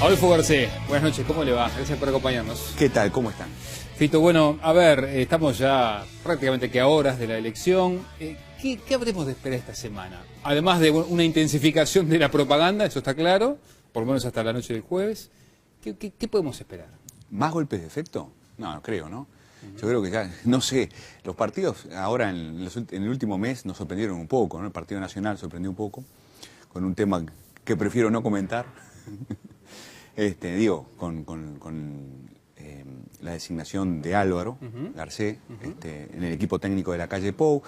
Adolfo Garcés, buenas noches, ¿cómo le va? Gracias por acompañarnos. ¿Qué tal? ¿Cómo están? Fito, bueno, a ver, estamos ya prácticamente que a horas de la elección. ¿Qué habremos de esperar esta semana? Además de una intensificación de la propaganda, eso está claro, por lo menos hasta la noche del jueves. ¿Qué podemos esperar? ¿Más golpes de efecto? No creo, ¿no? Yo creo que ya, no sé, los partidos ahora en el último mes nos sorprendieron un poco, ¿no? El Partido Nacional sorprendió un poco, con un tema que prefiero no comentar. Con la designación de Álvaro Garcés en el equipo técnico de la calle Pou.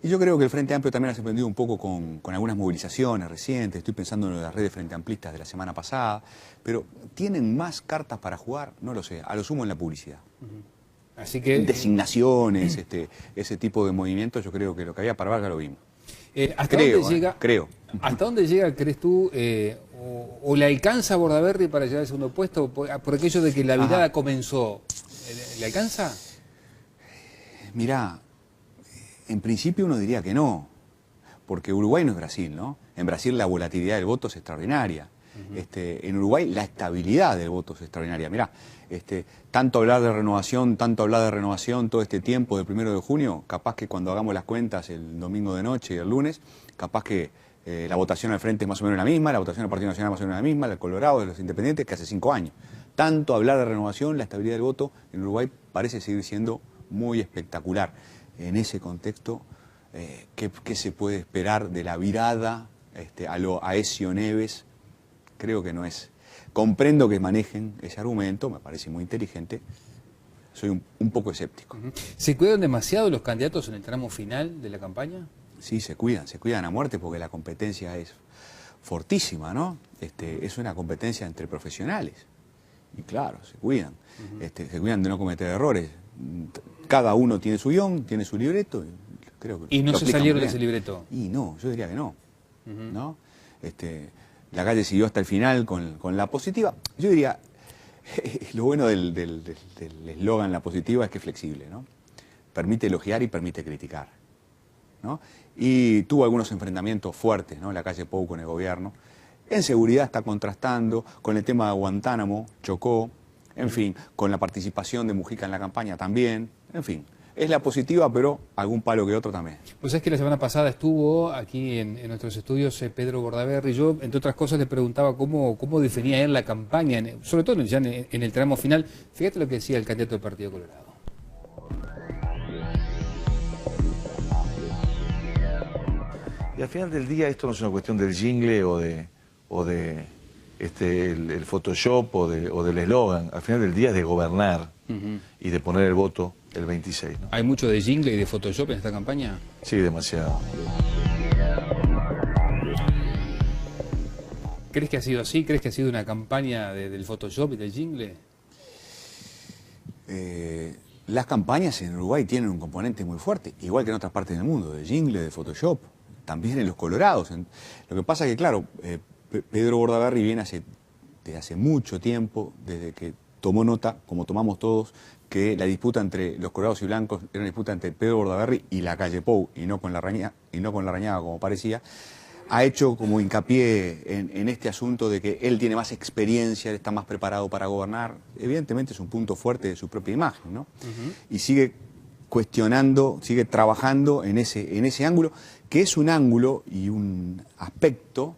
Y yo creo que el Frente Amplio también ha sorprendido un poco con algunas movilizaciones recientes. Estoy pensando en las redes Frente Amplistas de la semana pasada. Pero ¿tienen más cartas para jugar? No lo sé, a lo sumo en la publicidad. Así que designaciones, ese tipo de movimientos, yo creo que lo que había para Vargas lo vimos. Creo. ¿Hasta dónde llega, crees tú, o le alcanza a Bordaberry para llegar al segundo puesto por aquello de que la virada comenzó? ¿Le alcanza? Mirá, en principio uno diría que no, porque Uruguay no es Brasil, ¿no? En Brasil la volatilidad del voto es extraordinaria. En Uruguay la estabilidad del voto es extraordinaria. Mirá, tanto hablar de renovación todo este tiempo del 1 de junio, capaz que cuando hagamos las cuentas el domingo de noche y el lunes, capaz que la votación al Frente es más o menos la misma, la votación al Partido Nacional es más o menos la misma, la del Colorado, de los Independientes, que hace 5 años. Tanto hablar de renovación, la estabilidad del voto en Uruguay parece seguir siendo muy espectacular. En ese contexto, ¿qué se puede esperar de la virada a lo Aécio Neves? Creo que no es. Comprendo que manejen ese argumento, me parece muy inteligente. Soy un poco escéptico. ¿Se cuidan demasiado los candidatos en el tramo final de la campaña? Sí, se cuidan a muerte porque la competencia es fortísima, ¿no? Es una competencia entre profesionales. Y claro, se cuidan. Se cuidan de no cometer errores. Cada uno tiene su guión, tiene su libreto. Creo que ¿Y no se salieron de ese libreto? Y no, yo diría que no. ¿No? La calle siguió hasta el final con la positiva. Yo diría, lo bueno del eslogan La Positiva es que es flexible, ¿no? Permite elogiar y permite criticar, ¿no? Y tuvo algunos enfrentamientos fuertes, ¿no? La calle Pou con el gobierno. En seguridad está contrastando, con el tema de Guantánamo chocó, en fin, con la participación de Mujica en la campaña también, en fin. Es la positiva, pero algún palo que otro también. Pues es que la semana pasada estuvo aquí en nuestros estudios Pedro Bordaberry. Yo, entre otras cosas, le preguntaba cómo definía él la campaña, sobre todo ya en el tramo final. Fíjate lo que decía el candidato del Partido Colorado. Y al final del día esto no es una cuestión del jingle o de el Photoshop o del eslogan. Al final del día es de gobernar y de poner el voto el 26, ¿no? ¿Hay mucho de jingle y de Photoshop en esta campaña? Sí, demasiado. ¿Crees que ha sido así? ¿Crees que ha sido una campaña del Photoshop y del jingle? Las campañas en Uruguay tienen un componente muy fuerte, igual que en otras partes del mundo, de jingle, de Photoshop, también en los colorados. Lo que pasa es que, claro, Pedro Bordaberry viene desde hace mucho tiempo, desde que tomó nota, como tomamos todos, que la disputa entre los colorados y blancos era una disputa entre Pedro Bordaberry y la calle Pou, y no con la Rañaga como parecía. Ha hecho como hincapié en este asunto de que él tiene más experiencia, él está más preparado para gobernar. Evidentemente es un punto fuerte de su propia imagen, ¿no? Y sigue cuestionando, sigue trabajando en ese ángulo, que es un ángulo y un aspecto,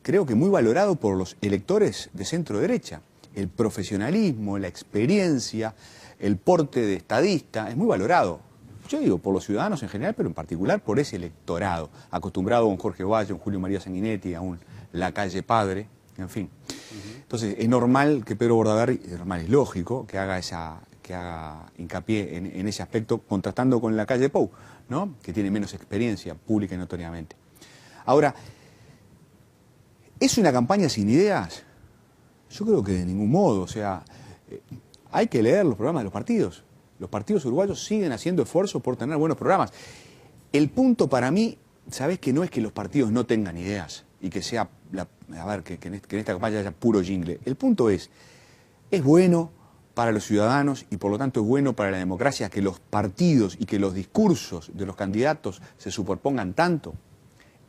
creo que muy valorado por los electores de centro-derecha. El profesionalismo, la experiencia, el porte de estadista, es muy valorado. Yo digo, por los ciudadanos en general, pero en particular por ese electorado, acostumbrado a un Jorge Valle, a un Julio María Sanguinetti, a un Lacalle Padre, en fin. Entonces, es normal que Pedro Bordaberry, es lógico, que haga hincapié en ese aspecto, contrastando con la calle Pou, ¿no? Que tiene menos experiencia pública y notoriamente. Ahora, ¿es una campaña sin ideas? Yo creo que de ningún modo. O sea, hay que leer los programas de los partidos. Los partidos uruguayos siguen haciendo esfuerzos por tener buenos programas. El punto para mí, ¿sabés? Que no es que los partidos no tengan ideas y que sea, que en esta campaña haya puro jingle. El punto es bueno para los ciudadanos y por lo tanto es bueno para la democracia que los partidos y que los discursos de los candidatos se superpongan tanto.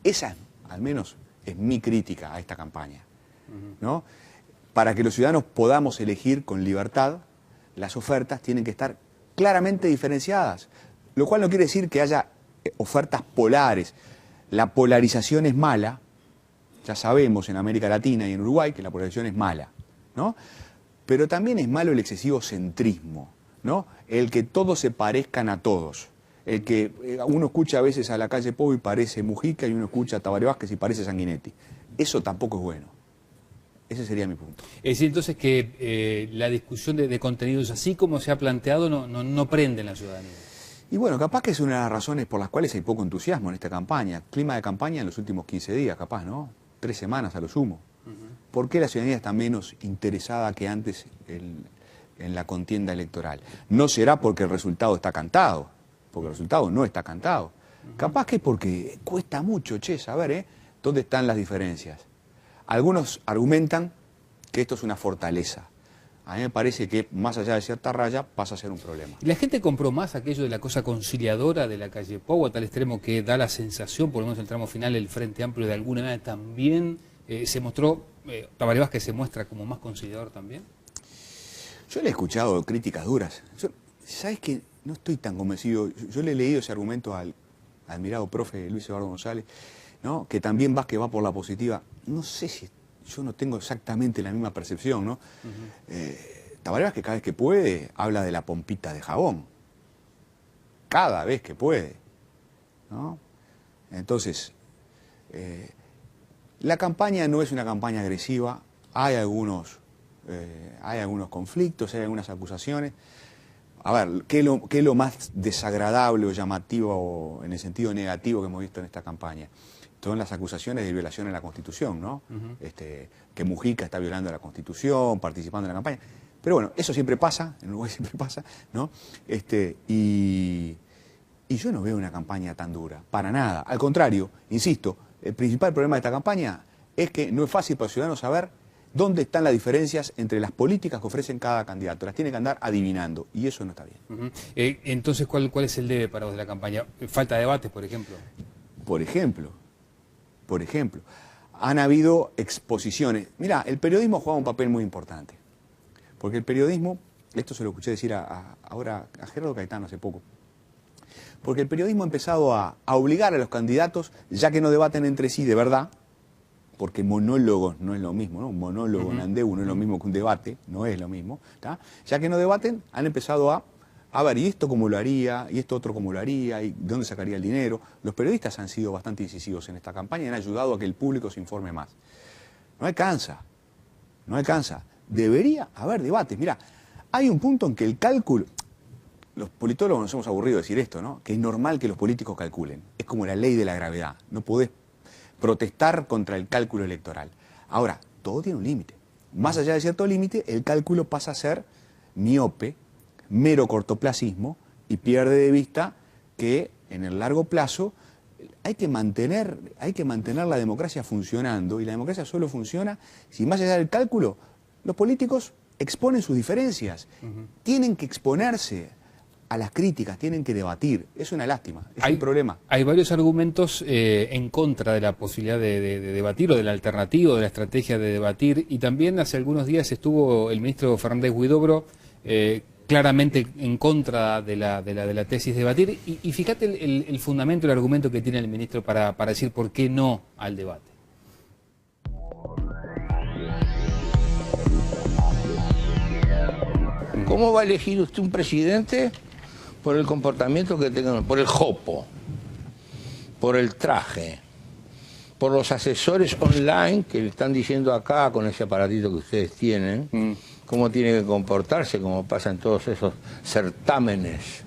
Esa, al menos, es mi crítica a esta campaña, ¿no? para que los ciudadanos podamos elegir con libertad, las ofertas tienen que estar claramente diferenciadas, lo cual no quiere decir que haya ofertas polares. La polarización es mala, ya sabemos en América Latina y en Uruguay que la polarización es mala, ¿no? Pero también es malo el excesivo centrismo, ¿no? El que todos se parezcan a todos. El que uno escucha a veces a la calle Pou y parece Mujica y uno escucha a Tabaré Vázquez y parece Sanguinetti. Eso tampoco es bueno. Ese sería mi punto. Es decir, entonces que la discusión de contenidos así como se ha planteado no prende en la ciudadanía. Y bueno, capaz que es una de las razones por las cuales hay poco entusiasmo en esta campaña. Clima de campaña en los últimos 15 días, capaz, ¿no? 3 semanas a lo sumo. ¿Por qué la ciudadanía está menos interesada que antes en la contienda electoral? No será porque el resultado está cantado, porque el resultado no está cantado. Capaz que porque cuesta mucho, saber, dónde están las diferencias. Algunos argumentan que esto es una fortaleza. A mí me parece que más allá de cierta raya pasa a ser un problema. ¿La gente compró más aquello de la cosa conciliadora de la calle Pou a tal extremo que da la sensación, por lo menos en el tramo final, el Frente Amplio de alguna manera también se mostró, Tabaré Vázquez se muestra como más conciliador también? Yo le he escuchado críticas duras. ¿Sabes qué? No estoy tan convencido. Yo le he leído ese argumento al admirado profe Luis Eduardo González, ¿no? Que también Vázquez va por la positiva. No sé si yo no tengo exactamente la misma percepción, ¿no? Tabaré Vázquez cada vez que puede habla de la pompita de jabón. Cada vez que puede, ¿no? Entonces, la campaña no es una campaña agresiva. Hay algunos conflictos, hay algunas acusaciones. A ver, ¿qué es lo más desagradable o llamativo en el sentido negativo que hemos visto en esta campaña? Son las acusaciones de violación a la Constitución, ¿no? Que Mujica está violando la Constitución, participando en la campaña. Pero bueno, eso siempre pasa, en Uruguay siempre pasa, ¿no? Y yo no veo una campaña tan dura, para nada. Al contrario, insisto, el principal problema de esta campaña es que no es fácil para los ciudadanos saber dónde están las diferencias entre las políticas que ofrecen cada candidato. Las tiene que andar adivinando, y eso no está bien. Entonces, ¿cuál es el debe para vos de la campaña? ¿Falta de debates, por ejemplo? Por ejemplo, han habido exposiciones. Mirá, el periodismo juega un papel muy importante. Porque el periodismo, esto se lo escuché decir ahora a Gerardo Caetano hace poco, porque el periodismo ha empezado a obligar a los candidatos, ya que no debaten entre sí de verdad, porque monólogos no es lo mismo, ¿no? Un monólogo en andeu no es lo mismo que un debate, no es lo mismo, ¿tá? Ya que no debaten, han empezado a ver, ¿y esto cómo lo haría? ¿Y esto otro cómo lo haría? ¿Y de dónde sacaría el dinero? Los periodistas han sido bastante incisivos en esta campaña y han ayudado a que el público se informe más. No alcanza. Debería haber debates. Mirá, hay un punto en que el cálculo... Los politólogos nos hemos aburrido de decir esto, ¿no? Que es normal que los políticos calculen. Es como la ley de la gravedad. No podés protestar contra el cálculo electoral. Ahora, todo tiene un límite. Más allá de cierto límite, el cálculo pasa a ser miope, mero cortoplacismo, y pierde de vista que en el largo plazo hay que mantener la democracia funcionando, y la democracia solo funciona si más allá del cálculo los políticos exponen sus diferencias. Tienen que exponerse a las críticas, tienen que debatir. Es una lástima, es un problema. Hay varios argumentos en contra de la posibilidad de debatir, o de la alternativa, de la estrategia de debatir, y también hace algunos días estuvo el ministro Fernández Huidobro claramente en contra de la tesis de debatir, y fíjate el fundamento, el argumento que tiene el ministro para decir por qué no al debate. ¿Cómo va a elegir usted un presidente? Por el comportamiento que tenga, por el jopo, por el traje, por los asesores online que le están diciendo acá con ese aparatito que ustedes tienen, cómo tiene que comportarse, como pasa en todos esos certámenes,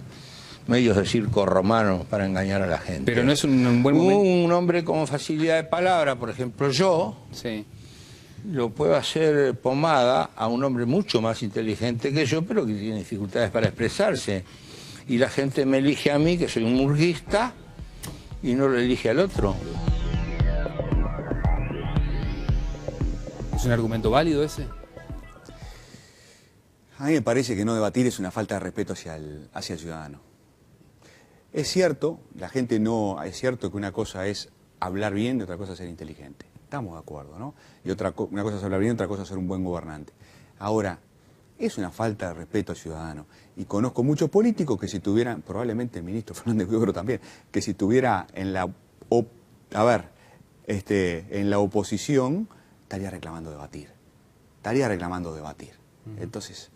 medios de circo romano para engañar a la gente. Pero no es un buen momento. Un hombre con facilidad de palabra, por ejemplo yo, sí, lo puedo hacer pomada a un hombre mucho más inteligente que yo, pero que tiene dificultades para expresarse. Y la gente me elige a mí, que soy un murguista, y no lo elige al otro. ¿Es un argumento válido ese? A mí me parece que no debatir es una falta de respeto hacia el ciudadano. Es cierto, es cierto que una cosa es hablar bien y otra cosa es ser inteligente. estamos de acuerdo, ¿no? Y una cosa es hablar bien, otra cosa es ser un buen gobernante. Ahora, es una falta de respeto al ciudadano. Y conozco muchos políticos que si tuvieran, probablemente el ministro Fernández Viedro también, que si estuviera en la en la oposición, estaría reclamando debatir. Entonces,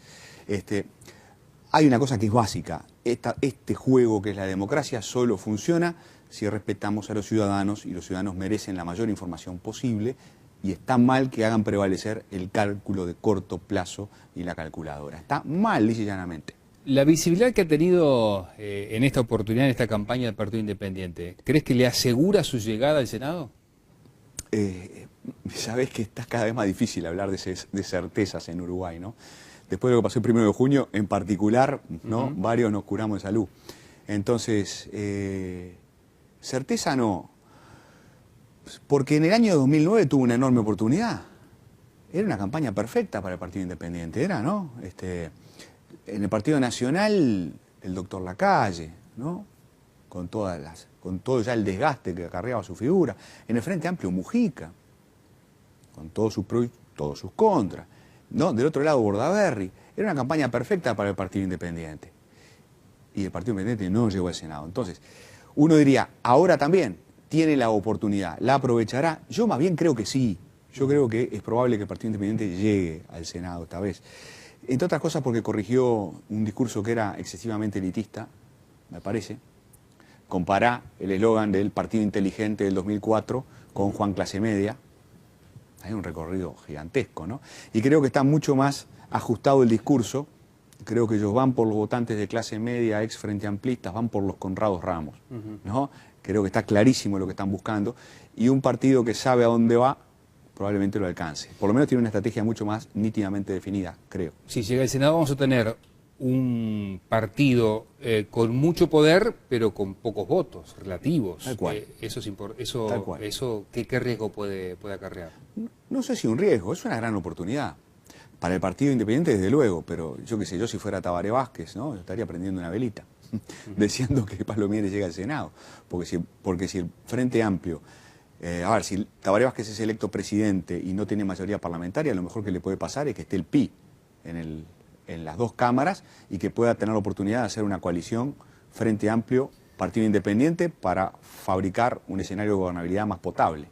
hay una cosa que es básica. Este juego que es la democracia solo funciona si respetamos a los ciudadanos, y los ciudadanos merecen la mayor información posible, y está mal que hagan prevalecer el cálculo de corto plazo y la calculadora. Está mal, lisa y llanamente. La visibilidad que ha tenido en esta oportunidad, en esta campaña del Partido Independiente, ¿crees que le asegura su llegada al Senado? Sabés que está cada vez más difícil hablar de certezas en Uruguay, ¿no? Después de lo que pasó el 1 de junio, en particular, ¿no? Varios nos curamos de salud. Entonces, certeza no. Porque en el año 2009 tuvo una enorme oportunidad. Era una campaña perfecta para el Partido Independiente, ¿no? En el Partido Nacional, el doctor Lacalle, ¿no? Con todo ya el desgaste que acarreaba su figura. En el Frente Amplio, Mujica, con todos sus pros y todos sus contras, ¿no? Del otro lado, Bordaberry. Era una campaña perfecta para el Partido Independiente. Y el Partido Independiente no llegó al Senado. Entonces, uno diría, ahora también tiene la oportunidad, ¿la aprovechará? Yo más bien creo que sí. Yo creo que es probable que el Partido Independiente llegue al Senado esta vez. Entre otras cosas porque corrigió un discurso que era excesivamente elitista, me parece. Compará el eslogan del Partido Inteligente del 2004 con Juan Clase Media. Hay un recorrido gigantesco, ¿no? Y creo que está mucho más ajustado el discurso. Creo que ellos van por los votantes de clase media, ex frente amplistas, van por los Conrados Ramos, ¿no? Creo que está clarísimo lo que están buscando. Y un partido que sabe a dónde va, probablemente lo alcance. Por lo menos tiene una estrategia mucho más nítidamente definida, creo. Si llega al Senado vamos a tener un partido con mucho poder, pero con pocos votos relativos. Tal cual. Tal cual. ¿Qué riesgo puede acarrear? No sé si un riesgo, es una gran oportunidad. Para el Partido Independiente, desde luego, pero yo qué sé, yo si fuera Tabaré Vázquez, ¿no? Yo estaría prendiendo una velita, deseando que Palomieri llegue al Senado. Porque si el Frente Amplio, si Tabaré Vázquez es electo presidente y no tiene mayoría parlamentaria, lo mejor que le puede pasar es que esté el PI en las dos cámaras y que pueda tener la oportunidad de hacer una coalición Frente Amplio, Partido Independiente, para fabricar un escenario de gobernabilidad más potable.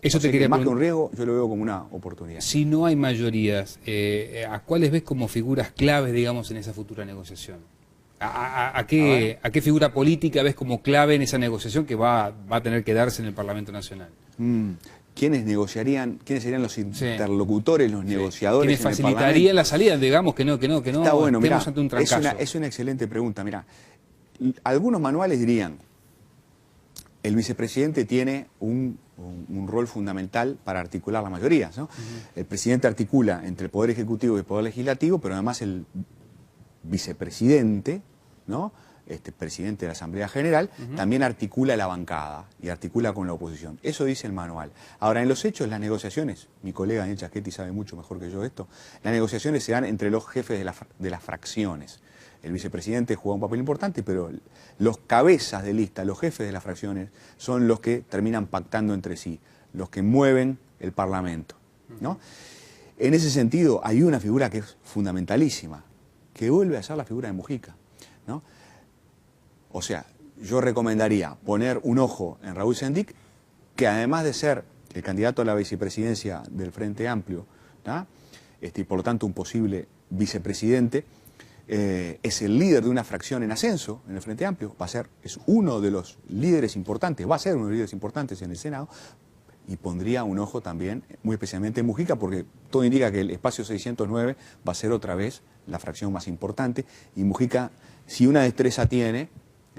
Eso te quería más que un riesgo, yo lo veo como una oportunidad. Si no hay mayorías, ¿a cuáles ves como figuras claves, digamos, en esa futura negociación? ¿A qué figura política ves como clave en esa negociación que va a tener que darse en el Parlamento Nacional? ¿Quiénes negociarían? ¿Quiénes serían los interlocutores, los negociadores? ¿Quiénes facilitarían la salida? Digamos que no está bueno, mirá, ante un trancazo. Es una excelente pregunta. Mirá, algunos manuales dirían, el vicepresidente tiene un rol fundamental para articular las mayorías, ¿no? El presidente articula entre el Poder Ejecutivo y el Poder Legislativo, pero además el vicepresidente, ¿no? Presidente de la Asamblea General, también articula la bancada y articula con la oposición. Eso dice el manual. Ahora, en los hechos, las negociaciones, mi colega Daniel Chaschetti sabe mucho mejor que yo esto, las negociaciones se dan entre los jefes de las fracciones. El vicepresidente juega un papel importante, pero los cabezas de lista, los jefes de las fracciones, son los que terminan pactando entre sí, los que mueven el Parlamento, ¿no? En ese sentido, hay una figura que es fundamentalísima, que vuelve a ser la figura de Mujica, ¿no? O sea, yo recomendaría poner un ojo en Raúl Sendic, que además de ser el candidato a la vicepresidencia del Frente Amplio, ¿no? Y por lo tanto un posible vicepresidente, es el líder de una fracción en ascenso en el Frente Amplio, es uno de los líderes importantes, va a ser uno de los líderes importantes en el Senado, y pondría un ojo también, muy especialmente en Mujica, porque todo indica que el espacio 609 va a ser otra vez la fracción más importante, y Mujica, si una destreza tiene,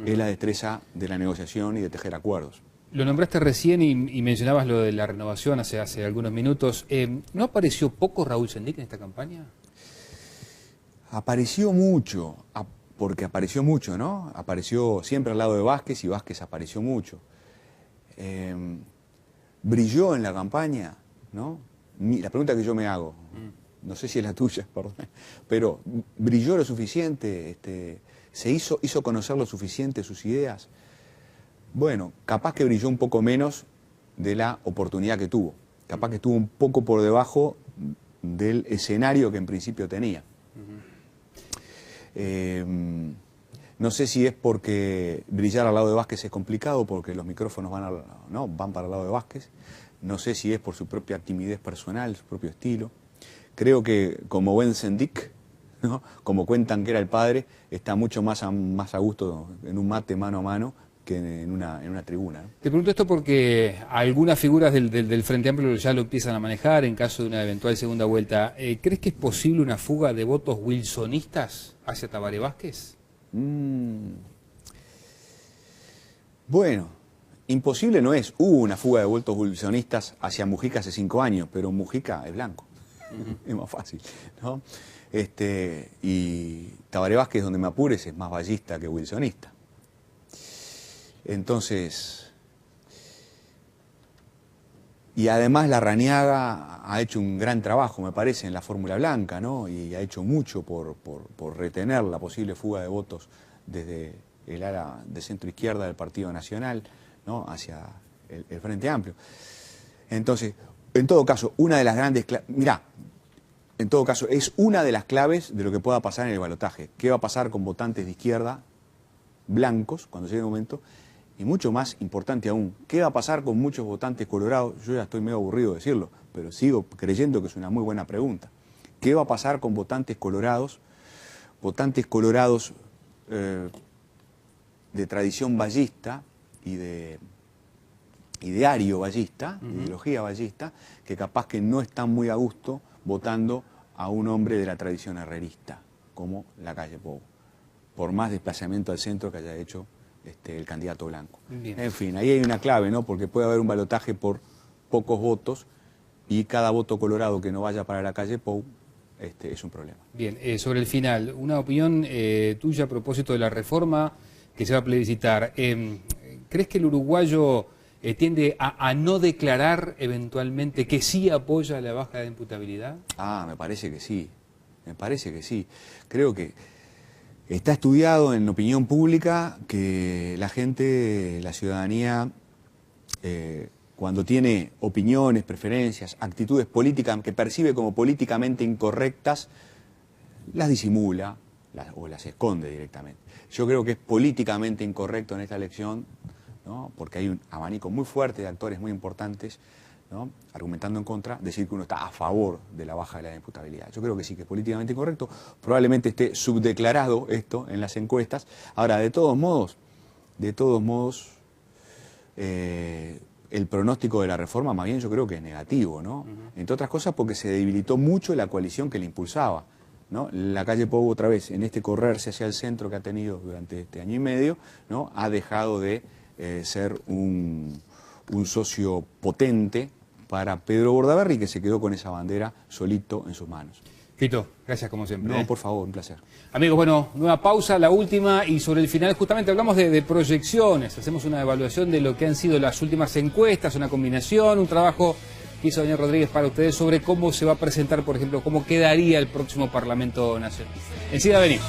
es la destreza de la negociación y de tejer acuerdos. Lo nombraste recién y mencionabas lo de la renovación hace algunos minutos. ¿No apareció poco Raúl Sendic en esta campaña? Apareció mucho, porque apareció mucho, ¿no? Apareció siempre al lado de Vázquez y Vázquez apareció mucho. Brilló en la campaña, ¿no? La pregunta que yo me hago, no sé si es la tuya, perdón, pero brilló lo suficiente, hizo conocer lo suficiente sus ideas. Bueno, capaz que brilló un poco menos de la oportunidad que tuvo. Capaz que estuvo un poco por debajo del escenario que en principio tenía. No sé si es porque brillar al lado de Vázquez es complicado, porque los micrófonos van para el lado de Vázquez. No sé si es por su propia timidez personal, su propio estilo. Creo que como buen Sendik, ¿no? Como cuentan que era el padre, está mucho más a gusto en un mate mano a mano que en una tribuna, ¿no? Te pregunto esto porque algunas figuras del Frente Amplio ya lo empiezan a manejar en caso de una eventual segunda vuelta. ¿Crees que es posible una fuga de votos wilsonistas hacia Tabaré Vázquez? Bueno, imposible no es. Hubo una fuga de votos wilsonistas hacia Mujica hace 5 años, pero Mujica es blanco. Es más fácil, ¿no? Y Tabaré Vázquez, donde me apures, es más vallista que wilsonista. Entonces, y además Larrañaga ha hecho un gran trabajo, me parece, en la fórmula blanca, ¿no? Y ha hecho mucho por retener la posible fuga de votos desde el ala de centro izquierda del Partido Nacional, ¿no? Hacia el Frente Amplio. Entonces, en todo caso, una de las grandes en todo caso, es una de las claves de lo que pueda pasar en el balotaje. ¿Qué va a pasar con votantes de izquierda blancos cuando llegue el momento? Y mucho más importante aún, ¿qué va a pasar con muchos votantes colorados? Yo ya estoy medio aburrido de decirlo, pero sigo creyendo que es una muy buena pregunta. ¿Qué va a pasar con votantes colorados? Votantes colorados de tradición vallista y de ideario vallista, ideología vallista, que capaz que no están muy a gusto votando a un hombre de la tradición herrerista, como Lacalle Pou, por más desplazamiento al centro que haya hecho el candidato blanco. Bien. En fin, ahí hay una clave, ¿no? Porque puede haber un balotaje por pocos votos y cada voto colorado que no vaya para Lacalle Pou es un problema. Bien, sobre el final, una opinión tuya a propósito de la reforma que se va a plebiscitar. ¿Crees que el uruguayo tiende a no declarar eventualmente que sí apoya la baja de imputabilidad? Me parece que sí, Creo que está estudiado en opinión pública que la gente, la ciudadanía, cuando tiene opiniones, preferencias, actitudes políticas que percibe como políticamente incorrectas, las disimula o las esconde directamente. Yo creo que es políticamente incorrecto en esta elección, ¿no? Porque hay un abanico muy fuerte de actores muy importantes, ¿no? Argumentando en contra, decir que uno está a favor de la baja de la imputabilidad. Yo creo que sí, que es políticamente incorrecto, probablemente esté subdeclarado esto en las encuestas. Ahora, de todos modos, el pronóstico de la reforma más bien yo creo que es negativo, ¿no? Entre otras cosas porque se debilitó mucho la coalición que la impulsaba, ¿no? Lacalle Pou, otra vez, en este correrse hacia el centro que ha tenido durante este año y medio, ¿no? Ha dejado de ser un socio potente para Pedro Bordaberry, que se quedó con esa bandera solito en sus manos. Fito, gracias como siempre. No, por favor, un placer. Amigos, bueno, nueva pausa, la última, y sobre el final justamente hablamos de proyecciones, hacemos una evaluación de lo que han sido las últimas encuestas, una combinación, un trabajo que hizo Daniel Rodríguez para ustedes sobre cómo se va a presentar, por ejemplo, cómo quedaría el próximo Parlamento Nacional. Enseguida venimos.